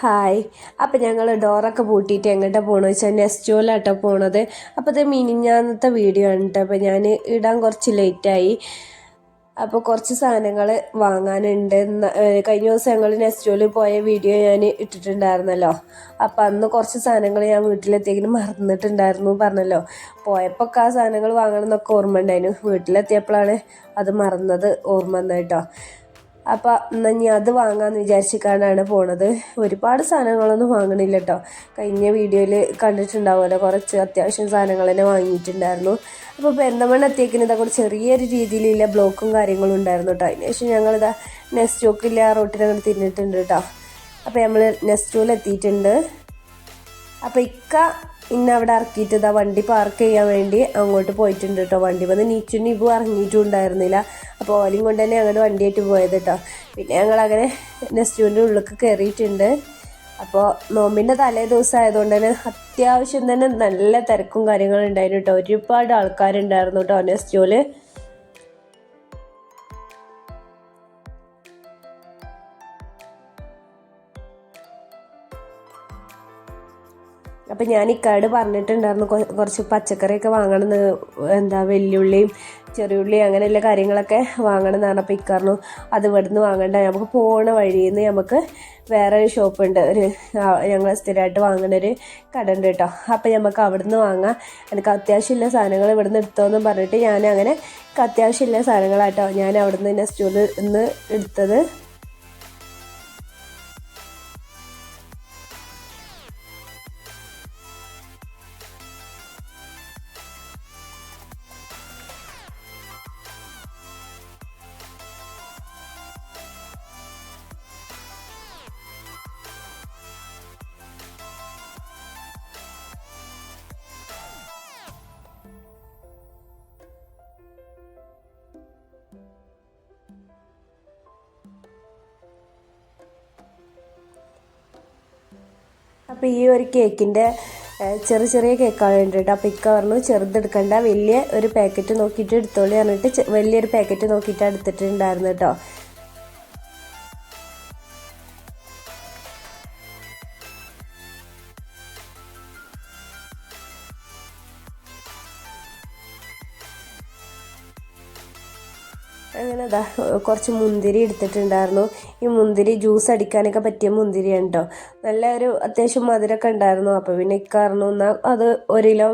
Hi. അപ്പം ഞങ്ങൾ ഡോറൊക്കെ പൂട്ടിയിട്ട് എങ്ങോട്ടാണ് പോകണമെന്ന് വെച്ചാൽ നെസ്റ്റോലാട്ടോ പോണത്. അപ്പോൾ ഇത് മിനിഞ്ഞാന്നത്തെ വീഡിയോ ആണ് കേട്ടോ. അപ്പോൾ ഞാൻ ഇടാൻ കുറച്ച് ലേറ്റായി. അപ്പോൾ കുറച്ച് സാധനങ്ങൾ വാങ്ങാനുണ്ട്. കഴിഞ്ഞ ദിവസം ഞങ്ങൾ നെസ്റ്റോയിൽ പോയ വീഡിയോ ഞാൻ ഇട്ടിട്ടുണ്ടായിരുന്നല്ലോ. അപ്പോൾ അന്ന് കുറച്ച് സാധനങ്ങൾ ഞാൻ വീട്ടിലെത്തിയെങ്കിലും മറന്നിട്ടുണ്ടായിരുന്നു പറഞ്ഞല്ലോ. പോയപ്പോൾ ആ സാധനങ്ങൾ വാങ്ങണം എന്നൊക്കെ ഓർമ്മ ഉണ്ടായിരുന്നു. വീട്ടിലെത്തിയപ്പോഴാണ് അത് മറന്നത് ഓർമ്മ വന്നത്. അപ്പോൾ എന്നാൽ ഞാൻ അത് വാങ്ങാമെന്ന് വിചാരിച്ചിട്ടാണ് പോണത്. ഒരുപാട് സാധനങ്ങളൊന്നും വാങ്ങണില്ല കേട്ടോ. കഴിഞ്ഞ വീഡിയോയിൽ കണ്ടിട്ടുണ്ടാവുമല്ലോ, കുറച്ച് അത്യാവശ്യം സാധനങ്ങൾ തന്നെ വാങ്ങിയിട്ടുണ്ടായിരുന്നു. അപ്പോൾ പെരിന്തൽമണ്ണ എത്തിയേക്കിന് ഇതാ കൂടെ ചെറിയൊരു രീതിയിലുള്ള ബ്ലോക്കും കാര്യങ്ങളും ഉണ്ടായിരുന്നു കേട്ടോ. അതിന് ശേഷം ഞങ്ങളിതാ നെസ്റ്റോക്കില്ല ആ റോട്ടിനങ്ങോട്ട് തിരിഞ്ഞിട്ടുണ്ട് കേട്ടോ. അപ്പോൾ നമ്മൾ നെസ്റ്റോയിൽ എത്തിയിട്ടുണ്ട്. അപ്പോൾ ഇന്ന അവിടെ ഇറക്കിയിട്ട് ഇതാ വണ്ടി പാർക്ക് ചെയ്യാൻ വേണ്ടി അങ്ങോട്ട് പോയിട്ടുണ്ട് കേട്ടോ. വണ്ടി വന്ന് നീച്ചും ഇബും ഇറങ്ങിയിട്ടും ഉണ്ടായിരുന്നില്ല. അപ്പോൾ ഓലയും കൊണ്ട് തന്നെ അങ്ങോട്ട് വണ്ടിയായിട്ട് പോയത് കേട്ടോ. പിന്നെ ഞങ്ങളങ്ങനെ നെസ്റ്റോൻ്റെ ഉള്ളിലേക്ക് കയറിയിട്ടുണ്ട്. അപ്പോൾ നോമ്പിൻ്റെ തലേ ദിവസം ആയതുകൊണ്ട് തന്നെ അത്യാവശ്യം തന്നെ നല്ല തിരക്കും കാര്യങ്ങളും ഉണ്ടായിരുന്നു കേട്ടോ. ഒരുപാട് ആൾക്കാരുണ്ടായിരുന്നു കേട്ടോ നെസ്റ്റോയിൽ. അപ്പം ഞാൻ ഇക്കാട് പറഞ്ഞിട്ടുണ്ടായിരുന്നു കുറച്ച് പച്ചക്കറിയൊക്കെ വാങ്ങണമെന്ന്, വെല്ലുള്ളിയും ചെറിയുള്ളിയും അങ്ങനെയുള്ള കാര്യങ്ങളൊക്കെ വാങ്ങണം എന്നാണ്. അപ്പോൾ ഇക്കാരണം അത് ഇവിടുന്ന് വാങ്ങണ്ട, നമുക്ക് പോണ വഴിയിൽ നിന്ന് നമുക്ക് വേറെ ഒരു ഷോപ്പുണ്ട്, ഞങ്ങൾ സ്ഥിരമായിട്ട് വാങ്ങുന്ന ഒരു കട ഉണ്ട് കേട്ടോ. അപ്പോൾ നമുക്ക് അവിടുന്ന് വാങ്ങാം, എനിക്ക് അത്യാവശ്യമുള്ള സാധനങ്ങൾ ഇവിടുന്ന് എടുത്തോന്നും പറഞ്ഞിട്ട് ഞാൻ അങ്ങനെ അത്യാവശ്യമുള്ള സാധനങ്ങളാട്ടോ ഞാൻ അവിടുന്ന് നെസ്റ്റോയിൽ നിന്ന് എടുത്തത്. അപ്പോൾ ഈ ഒരു കേക്കിൻ്റെ ചെറിയ കേക്കാളുണ്ട് കേട്ടോ. അപ്പോൾ ഇക്ക പറഞ്ഞു ചെറുതെടുക്കണ്ട, വലിയ ഒരു പാക്കറ്റ് നോക്കിയിട്ട് എടുത്തോളി പറഞ്ഞിട്ട് വലിയൊരു പാക്കറ്റ് നോക്കിയിട്ട് എടുത്തിട്ടുണ്ടായിരുന്നു കേട്ടോ. അങ്ങനെ കുറച്ച് മുന്തിരി എടുത്തിട്ടുണ്ടായിരുന്നു. ഈ മുന്തിരി ജ്യൂസ് അടിക്കാനൊക്കെ പറ്റിയ മുന്തിരിയാണ് കേട്ടോ. നല്ല ഒരു അത്യാവശ്യം മധുരമൊക്കെ ഉണ്ടായിരുന്നു. അപ്പോൾ പിന്നെ ഇക്കായിരുന്നു എന്നാൽ അത് 1 കിലോ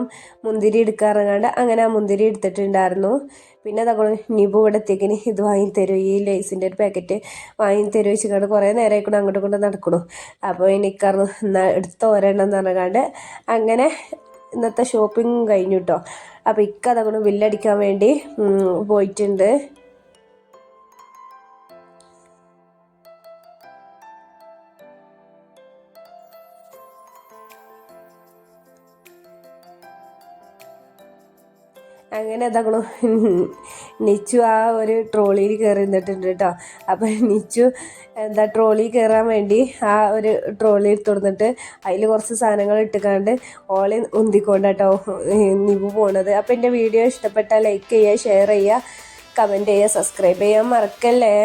മുന്തിരി എടുക്കാറുണ്ട്. അങ്ങനെ ആ മുന്തിരി എടുത്തിട്ടുണ്ടായിരുന്നു. പിന്നെ അതേപോലെ നിബു ഇവിടെ എത്തിയേക്കിന് ഇത് വാങ്ങിത്തരും, ഈ ലേസിൻ്റെ ഒരു പാക്കറ്റ് വാങ്ങിത്തരും വെച്ചിട്ട് കുറേ നേരമായിക്കൊണ്ട് അങ്ങോട്ടും കൊണ്ട് നടക്കണു. അപ്പോൾ എനിക്കായിരുന്നു എന്നാൽ എടുത്ത് ഒരെണ്ണം എന്ന് പറഞ്ഞാണ്ട് അങ്ങനെ ഇന്നത്തെ ഷോപ്പിംഗ് കഴിഞ്ഞു കേട്ടോ. അപ്പോൾ അതേപോലെ ബില്ലടിക്കാൻ വേണ്ടി പോയിട്ടുണ്ട്. അങ്ങനെ അതാകണു നിച്ചു ആ ഒരു ട്രോളിയിൽ കയറി നിന്നിട്ടുണ്ട് കേട്ടോ. അപ്പം നിച്ചു ട്രോളി കയറാൻ വേണ്ടി ആ ഒരു ട്രോളി തുറന്നിട്ട് അതിൽ കുറച്ച് സാധനങ്ങൾ ഇട്ടുകൊണ്ട് ഓളി ഉന്തിക്കൊണ്ടാട്ടോ നിബു പോണത്. അപ്പം എൻ്റെ വീഡിയോ ഇഷ്ടപ്പെട്ടാൽ ലൈക്ക് ചെയ്യുക, ഷെയർ ചെയ്യുക, കമൻറ്റ് ചെയ്യുക, സബ്സ്ക്രൈബ് ചെയ്യാൻ മറക്കല്ലേ.